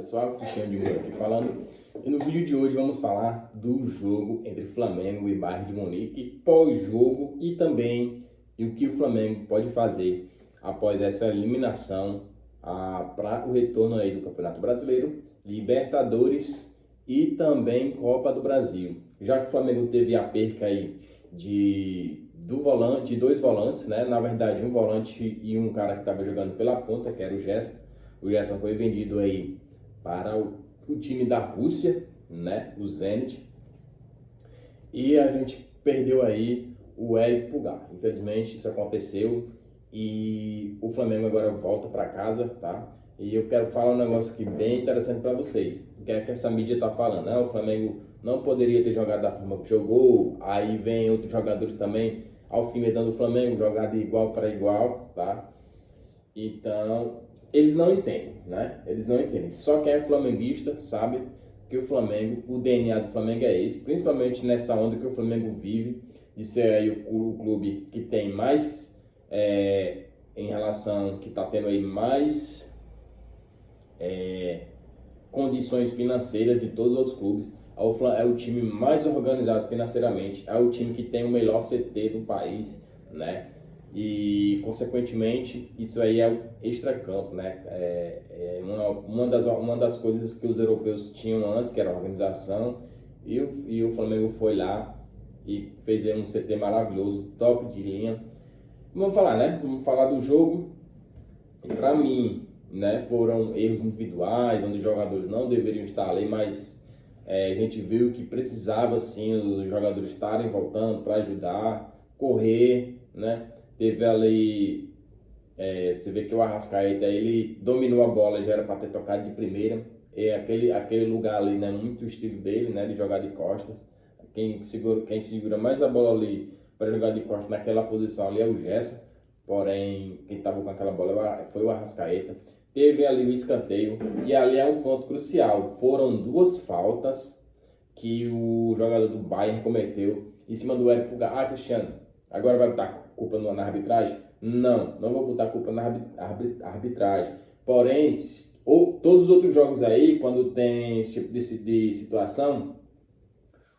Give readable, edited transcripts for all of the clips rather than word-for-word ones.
pessoal, Cristiano de Moura aqui falando. E no vídeo de hoje vamos falar do jogo entre Flamengo e Bayern de Munique, pós-jogo e também o que o Flamengo pode fazer após essa eliminação para o retorno aí do Campeonato Brasileiro, Libertadores e também Copa do Brasil. Já que o Flamengo teve a perca aí de dois volantes, né? Na verdade, um volante e um cara que estava jogando pela ponta, que era o Gerson. O Gerson foi vendido aí para o time da Rússia, né? O Zenit. E a gente perdeu aí o Eric Pulgar. Infelizmente, isso aconteceu e o Flamengo agora volta para casa, tá? E eu quero falar um negócio aqui bem interessante para vocês. O que é que essa mídia tá falando? O Flamengo não poderia ter jogado da forma que jogou, aí vem outros jogadores também alfinetando o Flamengo, jogar de igual para igual, tá? Então, eles não entendem, né? Eles não entendem. Só quem é flamenguista sabe que o Flamengo, o DNA do Flamengo é esse, principalmente nessa onda que o Flamengo vive, de ser aí o clube que tem mais, em relação, que está tendo aí mais condições financeiras de todos os outros clubes. É o time mais organizado financeiramente, é o time que tem o melhor CT do país, né? E, consequentemente, isso aí é o extracampo, né? Uma das coisas que os europeus tinham antes, que era a organização, e o Flamengo foi lá e fez um CT maravilhoso, top de linha. Vamos falar, né? Vamos falar do jogo. Para mim, né, foram erros individuais, onde os jogadores não deveriam estar ali, mas a gente viu que precisava sim os jogadores estarem voltando para ajudar, correr, né? Teve ali, você vê que o Arrascaeta, ele dominou a bola, já era para ter tocado de primeira, aquele lugar ali, né, muito o estilo dele, né, de jogar de costas. Quem segura mais a bola ali para jogar de costas naquela posição ali é o Gerson, porém quem estava com aquela bola foi o Arrascaeta. Teve ali o escanteio, e ali é um ponto crucial. Foram duas faltas que o jogador do Bayern cometeu em cima do Eric Pulgar. Cristiano, agora vai botar culpa na arbitragem? Não vou botar culpa na arbitragem. Porém, todos os outros jogos aí, quando tem esse tipo de situação,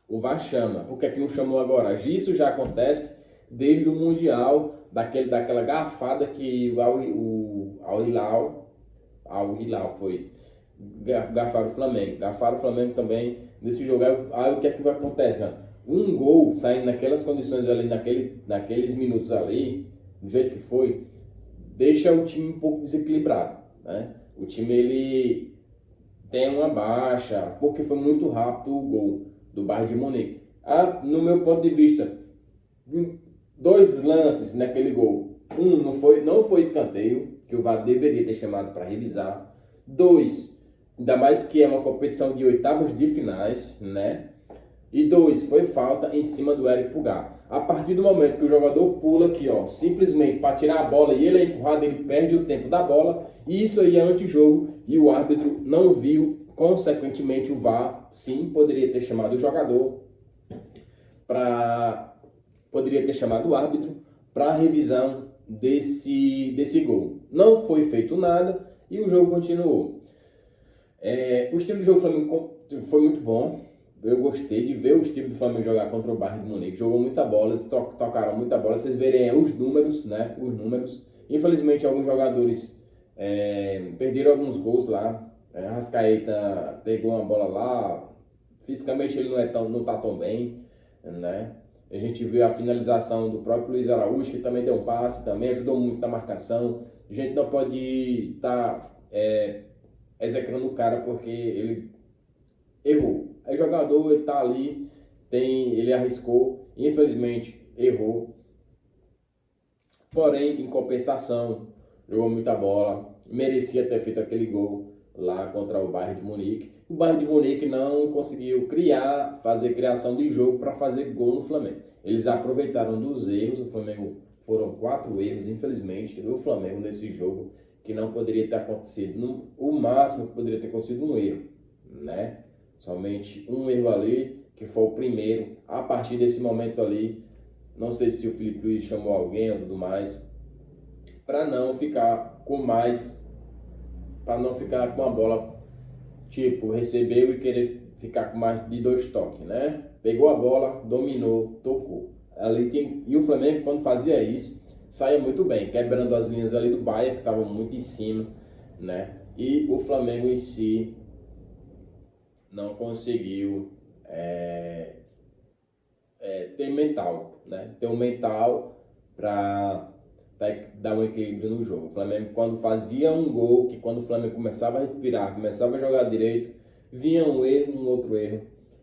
o VAR chama. Por que não chamou agora? Isso já acontece desde o Mundial, daquela garfada que o Al Hilal foi garfar o Flamengo. Garfar o Flamengo também nesse jogo. Aí o que é que vai acontecer, cara? Um gol saindo naquelas condições ali, naqueles minutos ali, do jeito que foi, deixa o time um pouco desequilibrado, né? O time, ele tem uma baixa, porque foi muito rápido o gol do Bayern de Munique. No meu ponto de vista, dois lances naquele gol. Não foi escanteio, que o VAR deveria ter chamado para revisar. Dois, ainda mais que é uma competição de oitavas de finais, né? E dois, foi falta em cima do Eric Pulgar. A partir do momento que o jogador pula aqui, ó, simplesmente para tirar a bola e ele é empurrado, ele perde o tempo da bola. E isso aí é antijogo e o árbitro não viu. Consequentemente, o VAR, sim, poderia ter chamado o jogador poderia ter chamado o árbitro para a revisão desse gol. Não foi feito nada e o jogo continuou. O estilo de jogo do Flamengo foi muito bom. Eu gostei de ver o estilo do Flamengo jogar contra o Bayern de Munique. Jogou muita bola, eles tocaram muita bola. Vocês verem os números, né? Os números. Infelizmente, alguns jogadores perderam alguns gols lá. Arrascaeta pegou uma bola lá. Fisicamente ele não está tão bem, né? A gente viu a finalização do próprio Luiz Araújo, que também deu um passe, também ajudou muito na marcação. A gente não pode estar execrando o cara porque ele errou. Aí o jogador, ele tá ali, ele arriscou, infelizmente errou. Porém, em compensação, jogou muita bola, merecia ter feito aquele gol lá contra o Bayern de Munique. O Bayern de Munique não conseguiu fazer criação de jogo para fazer gol no Flamengo. Eles aproveitaram dos erros, o Flamengo foram 4 erros, infelizmente, do Flamengo nesse jogo, que não poderia ter acontecido. O máximo que poderia ter acontecido um erro, né? Somente um erro ali, que foi o primeiro. A partir desse momento ali, não sei se o Felipe Luiz chamou alguém ou tudo mais, para não ficar com a bola tipo, recebeu e querer ficar com mais de 2 toques, né? Pegou a bola, dominou, tocou. E o Flamengo, quando fazia isso, saía muito bem, quebrando as linhas ali do Bahia, que estavam muito em cima, né? E o Flamengo em si não conseguiu ter mental, né? Ter um mental para dar um equilíbrio no jogo. O Flamengo, quando fazia um gol, que quando o Flamengo começava a respirar, começava a jogar direito, vinha um erro, um outro erro,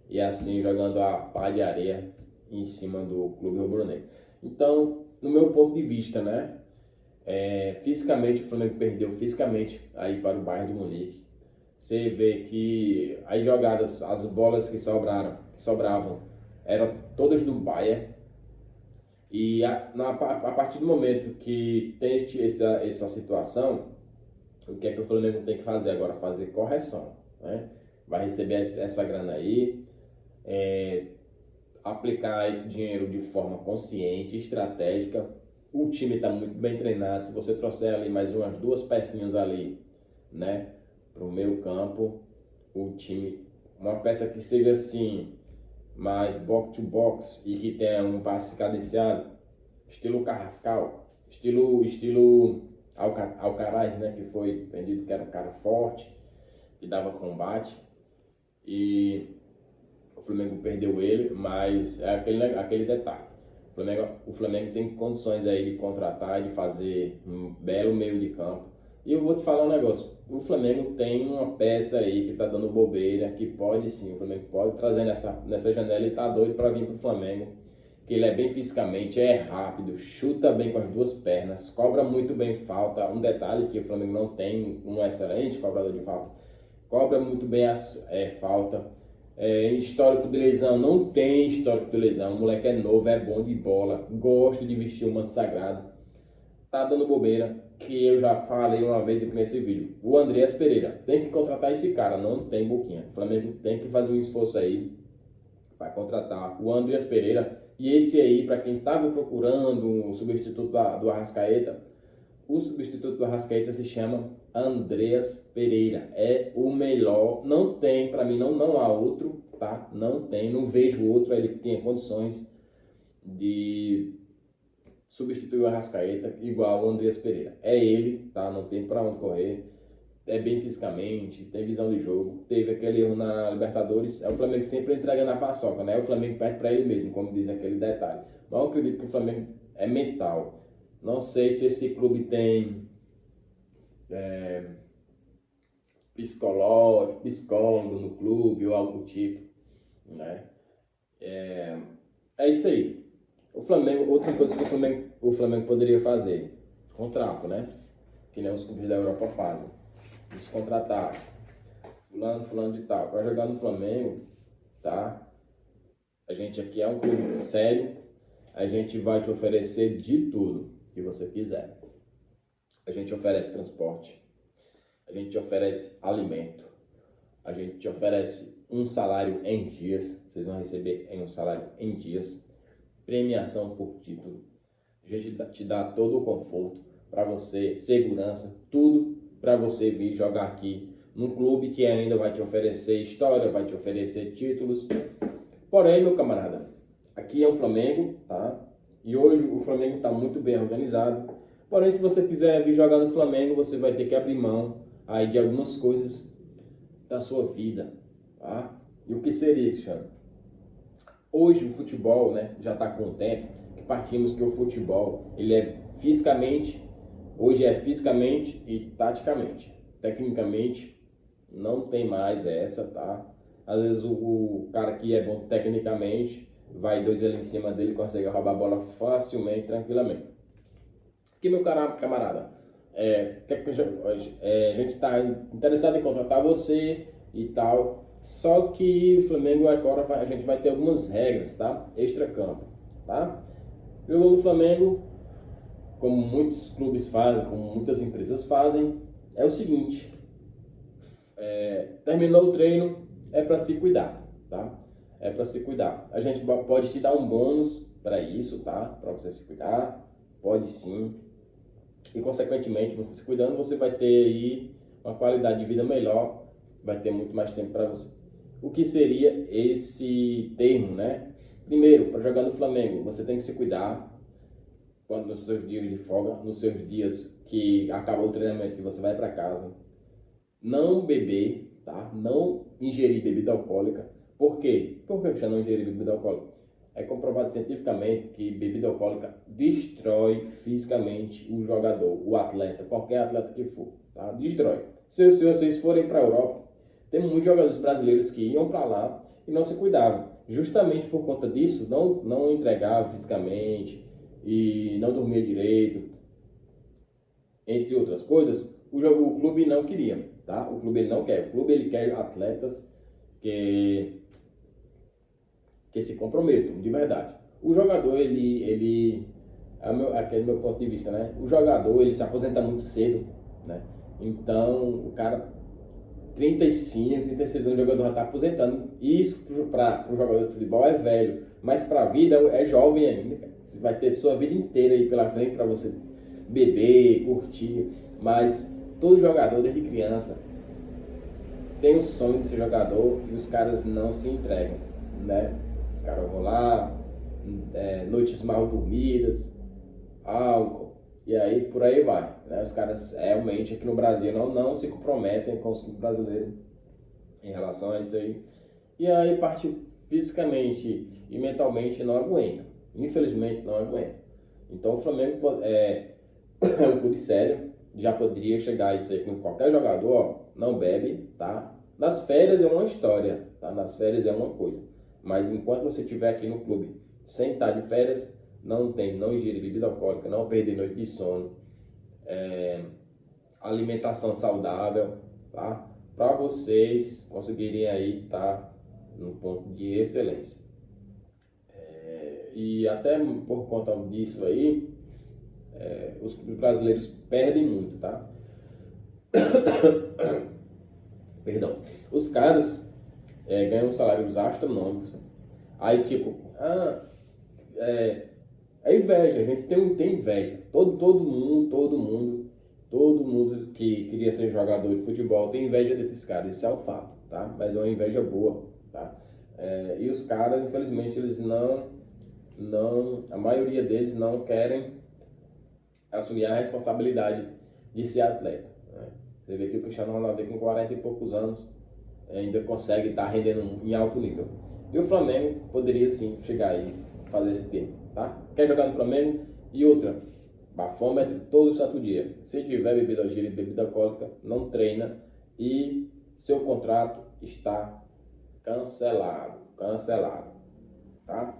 e assim jogando a pá de areia em cima do Clube Rubro-Negro. Então, no meu ponto de vista, né? Fisicamente, o Flamengo perdeu fisicamente aí para o Bayern de Munique. Você vê que as jogadas, as bolas que sobravam, eram todas do Bayern. E a partir do momento que tem essa situação, o que é que o Flamengo tem que fazer agora? Fazer correção, né? Vai receber essa grana aí, aplicar esse dinheiro de forma consciente, estratégica. O time está muito bem treinado. Se você trouxer ali mais umas 2 pecinhas ali, né, para o meio campo, o time, uma peça que seja assim, mais box to box e que tenha um passe cadenciado, estilo Carrascal, estilo Alcaraz, né, que foi vendido, que era um cara forte, que dava combate, e o Flamengo perdeu ele, mas é aquele detalhe. O Flamengo tem condições aí de contratar e de fazer um belo meio de campo. E eu vou te falar um negócio. O Flamengo tem uma peça aí que tá dando bobeira, que pode sim, o Flamengo pode trazer nessa janela e tá doido para vir pro Flamengo. Que ele é bem fisicamente, é rápido, chuta bem com as 2 pernas, cobra muito bem falta. Um detalhe que o Flamengo não tem um excelente cobrador de falta. Cobra muito bem falta. Histórico de lesão, não tem histórico de lesão. O moleque é novo, é bom de bola, gosta de vestir o manto sagrado. Tá dando bobeira, que eu já falei uma vez aqui nesse vídeo. O Andreas Pereira, tem que contratar esse cara, não tem boquinha. O Flamengo tem que fazer um esforço aí para contratar o Andreas Pereira. E esse aí, para quem estava procurando um substituto do Arrascaeta, o substituto do Arrascaeta se chama Andreas Pereira. É o melhor. Não tem, para mim, não há outro, tá? Não tem, não vejo outro. Ele que tenha condições de substituir o Arrascaeta igual o Andreas Pereira. É ele, tá? Não tem para onde correr. É bem fisicamente, tem visão de jogo. Teve aquele erro na Libertadores. É o Flamengo sempre entregando a paçoca, né? O Flamengo perde para ele mesmo, como diz aquele detalhe. Mas eu acredito que o Flamengo é mental. Não sei se esse clube tem psicólogo no clube ou algo do tipo, né? É isso aí. O Flamengo, outra coisa que o Flamengo poderia fazer, contrato, né? Que nem os clubes da Europa fazem. Eles contratar fulano de tal, para jogar no Flamengo, tá? A gente aqui é um clube sério, a gente vai te oferecer de tudo que você quiser. A gente oferece transporte, a gente te oferece alimento, a gente te oferece um salário em dias, vocês vão receber um salário em dias, premiação por título, a gente te dá todo o conforto para você, segurança, tudo para você vir jogar aqui num clube que ainda vai te oferecer história, vai te oferecer títulos. Porém, meu camarada, aqui é o Flamengo, tá? E hoje o Flamengo está muito bem organizado. Porém, se você quiser vir jogar no Flamengo, você vai ter que abrir mão aí de algumas coisas da sua vida, tá? E o que seria, Cristiano? Hoje o futebol, né, já está com o tempo que partimos que o futebol, ele é fisicamente, hoje é fisicamente e taticamente. Tecnicamente, não tem mais essa, tá? Às vezes o cara que é bom tecnicamente, vai 2 ali em cima dele, consegue roubar a bola facilmente, tranquilamente. Aqui, meu camarada, a gente está interessado em contratar você e tal, só que o Flamengo agora a gente vai ter algumas regras, tá? Extra-campo, tá? Jogou no Flamengo, como muitos clubes fazem, como muitas empresas fazem, é o seguinte, terminou o treino, é para se cuidar, tá? É para se cuidar. A gente pode te dar um bônus para isso, tá? Para você se cuidar, pode sim. E consequentemente, você se cuidando, você vai ter aí uma qualidade de vida melhor, vai ter muito mais tempo para você. O que seria esse termo, né? Primeiro, para jogar no Flamengo, você tem que se cuidar quando nos seus dias de folga, nos seus dias que acabou o treinamento, que você vai para casa. Não beber, tá? Não ingerir bebida alcoólica. Por quê? Por que você não ingerir bebida alcoólica? É comprovado cientificamente que bebida alcoólica destrói fisicamente o jogador, o atleta, qualquer atleta que for, tá? Destrói. Se vocês forem para a Europa, tem muitos jogadores brasileiros que iam para lá e não se cuidavam. Justamente por conta disso, não entregavam fisicamente e não dormia direito, entre outras coisas. O clube não queria, tá? O clube ele não quer. O clube ele quer atletas que se comprometam, de verdade. O jogador, aquele meu ponto de vista, né? O jogador, ele se aposenta muito cedo, né? Então, o cara, 35, 36 anos, o jogador já está aposentando. Isso, para o jogador de futebol, é velho. Mas para a vida, é jovem ainda, cara. Você vai ter sua vida inteira aí pela frente para você beber, curtir. Mas todo jogador, desde criança, tem o sonho de ser jogador e os caras não se entregam, né? Os caras vão lá, noites mal dormidas, álcool, e aí por aí vai, né? Os caras realmente aqui no Brasil não se comprometem com os brasileiros em relação a isso aí. E aí parte fisicamente e mentalmente não aguenta. Infelizmente não aguenta. Então o Flamengo é um clube sério, já poderia chegar e ser com qualquer jogador, ó, não bebe, tá? Nas férias é uma história, tá? Nas férias é uma coisa. Mas enquanto você estiver aqui no clube sem estar de férias, não ingerir bebida alcoólica, não perder noite de sono, alimentação saudável, tá? Para vocês conseguirem aí estar no ponto de excelência. E até por conta disso aí, os clubes brasileiros perdem muito, tá? Perdão. Os caras ganham salários astronômicos. Aí, tipo, é inveja, a gente tem inveja. Todo mundo que queria ser jogador de futebol tem inveja desses caras, isso é um fato, tá? Mas é uma inveja boa, tá? E os caras, infelizmente, eles a maioria deles não querem assumir a responsabilidade de ser atleta, né? Você vê que o Cristiano Ronaldo com 40 e poucos anos ainda consegue estar rendendo em alto nível. E o Flamengo poderia sim chegar aí fazer esse tempo, tá? Quer jogar no Flamengo? E outra, bafômetro todo santo dia. Se tiver bebida alcoólica, não treina e seu contrato está cancelado, tá?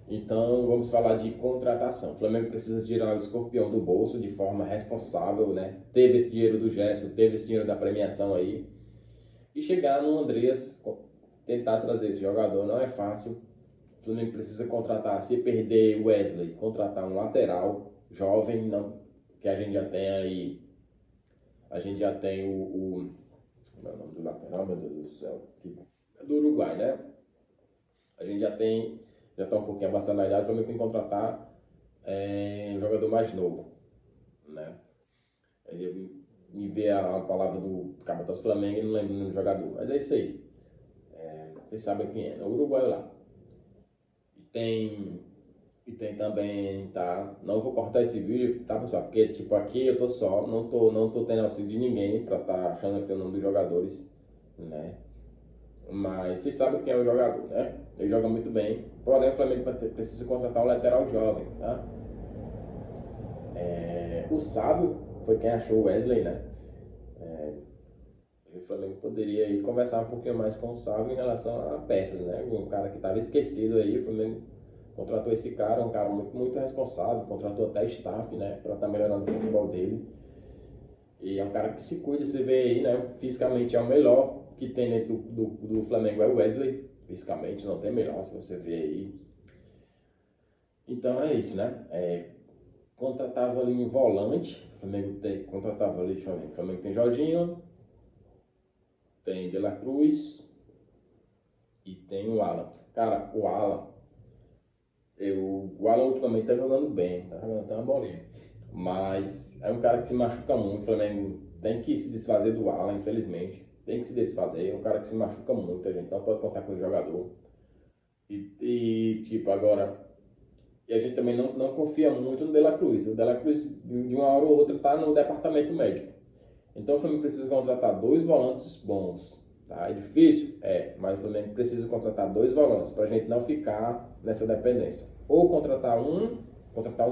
Então, vamos falar de contratação. O Flamengo precisa tirar o escorpião do bolso de forma responsável, né? Teve esse dinheiro do Gerson, teve esse dinheiro da premiação aí. E chegar no Andreas, tentar trazer esse jogador não é fácil. O Flamengo precisa contratar, se perder o Wesley, contratar um lateral jovem, não, que a gente já tem aí. A gente já tem como é o nome do lateral, meu Deus do céu? É do Uruguai, né? A gente já está um pouquinho avançado na idade, o Flamengo tem que contratar um jogador mais novo, né? Me vê a palavra do Cabatos Flamengo e não lembro do jogador, mas é isso aí. Vocês sabem quem é, o Uruguai lá. E tem também, tá? Não vou cortar esse vídeo, tá, pessoal? Porque, tipo, aqui eu tô só, não tô tendo auxílio de ninguém pra tá achando que é o nome dos jogadores, né? Mas vocês sabem quem é o jogador, né? Ele joga muito bem. Porém, o Flamengo precisa contratar um lateral jovem, tá? O Sávio foi quem achou o Wesley, né? O Flamengo poderia aí conversar um pouquinho mais com o Sávio em relação a peças, né? Um cara que estava esquecido aí, o Flamengo contratou esse cara, um cara muito, muito responsável, contratou até staff, né? Para estar melhorando o futebol dele. E é um cara que se cuida, você vê aí, né? Fisicamente é o melhor que tem dentro do Flamengo é o Wesley. Fisicamente não tem melhor, se você vê aí. Então é isso, né? Contratava ali um volante, o Flamengo contratava ali, o Flamengo tem Jorginho, tem De La Cruz e tem o Alan. Cara, o Alan ultimamente tá jogando bem, tá jogando até uma bolinha. Mas é um cara que se machuca muito, o Flamengo tem que se desfazer do Alan, infelizmente. Tem que se desfazer. É um cara que se machuca muito, a gente não pode contar com o jogador. Tipo, agora. E a gente também não confia muito no De La Cruz. O De La Cruz, de uma hora ou outra, está no departamento médico. Então o Flamengo precisa contratar 2 volantes bons. Tá? É difícil? É, mas o Flamengo precisa contratar 2 volantes para a gente não ficar nessa dependência. Ou contratar um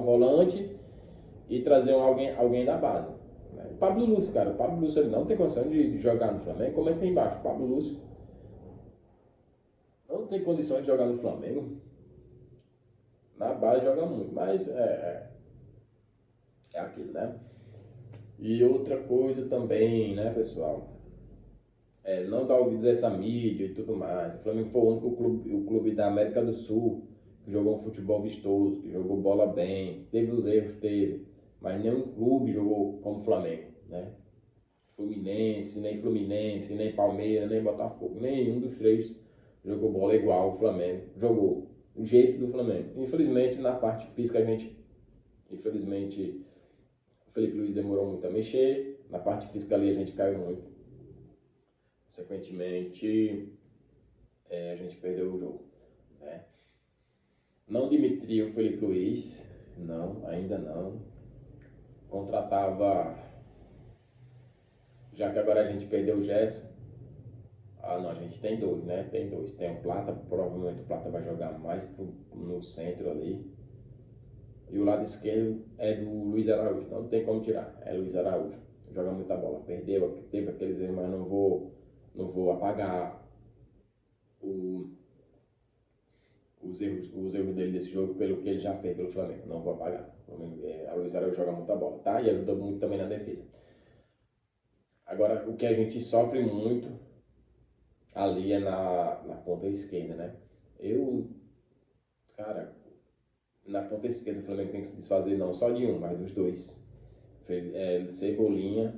volante e trazer alguém da base. O Pablo Lúcio, cara, o Pablo Lúcio ele não tem condição de jogar no Flamengo. Como é que tem embaixo? O Pablo Lúcio não tem condição de jogar no Flamengo. Na base joga muito, mas é aquilo, né? E outra coisa também, né, pessoal? Não dar ouvidos a essa mídia e tudo mais. O Flamengo foi o único clube da América do Sul que jogou um futebol vistoso, que jogou bola bem, teve os erros, teve, mas nenhum clube jogou como o Flamengo, né? Fluminense, nem Palmeiras, nem Botafogo, nenhum dos 3 jogou bola igual o Flamengo jogou, o jeito do Flamengo. Infelizmente, na parte física infelizmente, o Felipe Luiz demorou muito a mexer, na parte física ali a gente caiu muito. Consequentemente, a gente perdeu o jogo, né? Não demitiu o Felipe Luiz, não, ainda não. Contratava, já que agora a gente perdeu o Gerson. Não, a gente tem 2, né? Tem 2. Tem o Plata, provavelmente o Plata vai jogar mais no centro ali. E o lado esquerdo é do Luiz Araújo, não tem como tirar, é Luiz Araújo. Joga muita bola, perdeu, teve aqueles erros, mas não vou apagar os erros dele desse jogo pelo que ele já fez pelo Flamengo. Não vou apagar. A Luiz Araújo joga muita bola, tá? E ajuda muito também na defesa. Agora, o que a gente sofre muito ali é na ponta esquerda, né? Cara, na ponta esquerda o Flamengo tem que se desfazer não só de um, mas dos 2. Cebolinha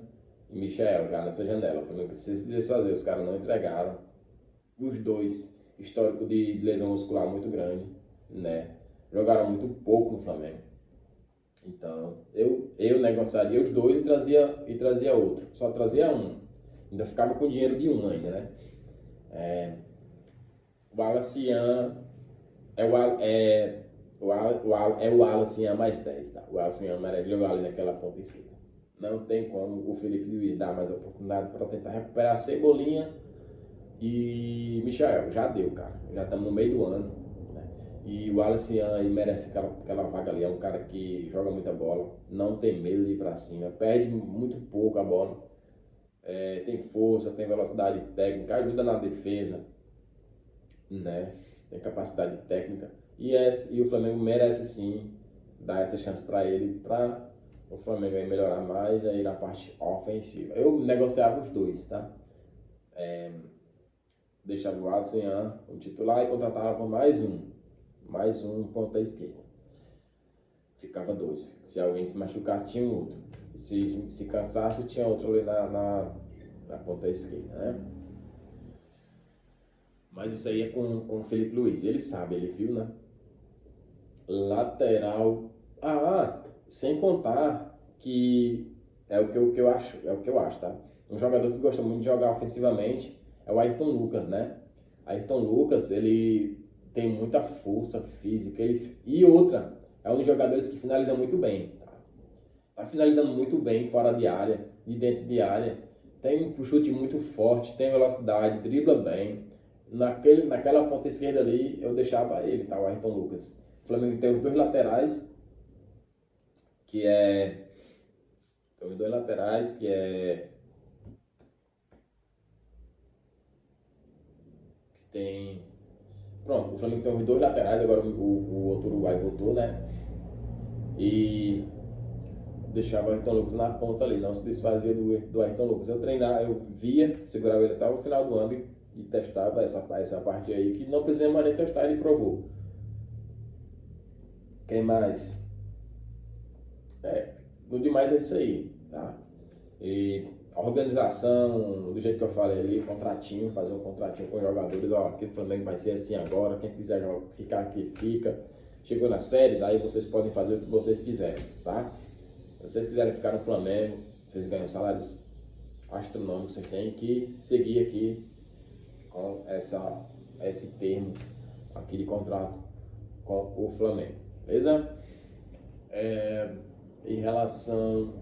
e Michael, já nessa janela. O Flamengo precisa se desfazer, os caras não entregaram. Os 2, histórico de lesão muscular muito grande, né? Jogaram muito pouco no Flamengo. Então, eu negociaria os 2 e trazia outro. Só trazia um. Ainda ficava com dinheiro de um ainda, né? O Alacian o Alacian mais 10, tá? O Alacian merece jogar ali naquela ponta esquerda. Não tem como o Felipe Luiz dar mais oportunidade para tentar recuperar a Cebolinha e Michael. Já deu, cara. Já estamos no meio do ano, né? E o Alacian merece aquela vaga ali. É um cara que joga muita bola, não tem medo de ir para cima, perde muito pouco a bola. Tem força, tem velocidade técnica, ajuda na defesa, né? Tem capacidade técnica. E o Flamengo merece sim dar essa chance para ele, para o Flamengo aí melhorar mais aí na parte ofensiva. Eu negociava os 2, tá? Deixava o Alacian como titular e contratava mais um ponta esquerda. Ficava 2. Se alguém se machucasse, tinha um outro. Se cansasse, tinha outro ali na ponta esquerda, né? Mas isso aí é com o Felipe Luiz. Ele sabe, ele viu, né? Lateral. Sem contar que é o que eu acho, tá? Um jogador que gosta muito de jogar ofensivamente é o Ayrton Lucas, né? Ayrton Lucas, ele tem muita força física. E outra, é um dos jogadores que finaliza muito bem, tá finalizando muito bem fora de área, de dentro de área. Tem um chute muito forte, tem velocidade, dribla bem. Naquela ponta esquerda ali, eu deixava ele, tá? O Ayrton Lucas. O Flamengo tem os 2 laterais, que tem... Pronto, o Flamengo tem os 2 laterais, agora o outro Uruguai voltou, né? E deixava o Ayrton Lucas na ponta ali, não se desfazia do Ayrton Lucas. Eu via, segurava ele até o final do ano e testava essa parte aí, que não precisa mais nem testar, ele provou. Quem mais? No demais é isso aí, tá? E a organização, do jeito que eu falei ali, fazer um contratinho com os jogadores, aqui o Flamengo vai ser assim agora, quem quiser ficar aqui, fica. Chegou nas férias, aí vocês podem fazer o que vocês quiserem, tá? Se vocês quiserem ficar no Flamengo, vocês ganham salários astronômico. Você tem que seguir aqui com esse termo aqui de contrato com o Flamengo, beleza? Em relação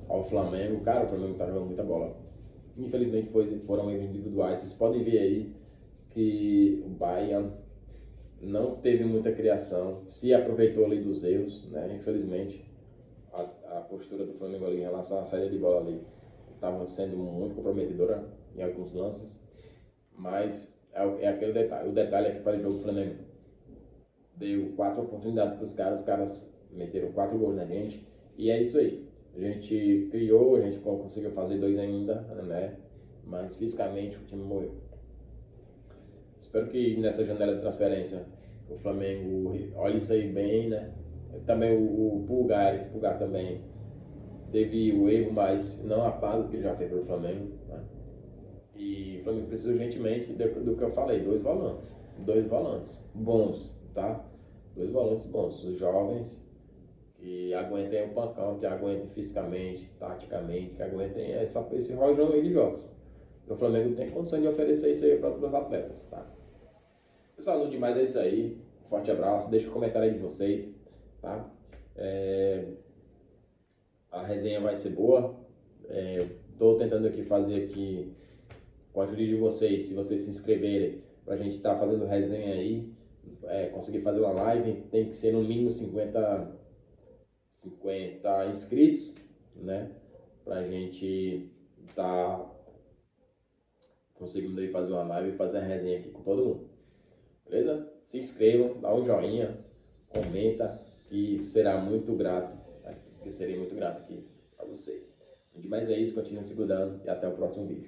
ao Flamengo, cara, o Flamengo tá jogando muita bola. Infelizmente foram erros individuais. Vocês podem ver aí que o Bayern não teve muita criação, se aproveitou ali dos erros, né? Infelizmente, a postura do Flamengo ali em relação à saída de bola ali estava sendo muito comprometedora em alguns lances, mas é aquele detalhe. O detalhe é que faz o jogo do Flamengo deu 4 oportunidades para os caras meteram 4 gols na gente, e é isso aí. A gente criou, a gente conseguiu fazer 2 ainda, né? Mas fisicamente o time morreu. Espero que nessa janela de transferência o Flamengo olhe isso aí bem, né? Também o Pulgar também teve o erro, mas não apaga o que ele já fez pelo Flamengo, né? E o Flamengo precisa urgentemente do que eu falei, 2 volantes bons, tá? 2 volantes bons, os jovens que aguentem o pancão, que aguentem fisicamente, taticamente, que aguentem esse rojão aí de jogos. O Flamengo tem condições de oferecer isso aí para os atletas, tá? Pessoal, no demais é isso aí. Forte abraço, deixa um comentário aí de vocês, tá? A resenha vai ser boa. Estou tentando aqui fazer aqui com a ajuda de vocês, se vocês se inscreverem, para a gente estar fazendo resenha aí, conseguir fazer uma live, tem que ser no mínimo 50 inscritos, né? Para a gente estar conseguindo aí fazer uma live e fazer a resenha aqui com todo mundo. Beleza? Se inscrevam, dá um joinha, comenta, que será muito grato, né? Eu serei muito grato aqui para vocês. Mas é isso, continuem se cuidando e até o próximo vídeo.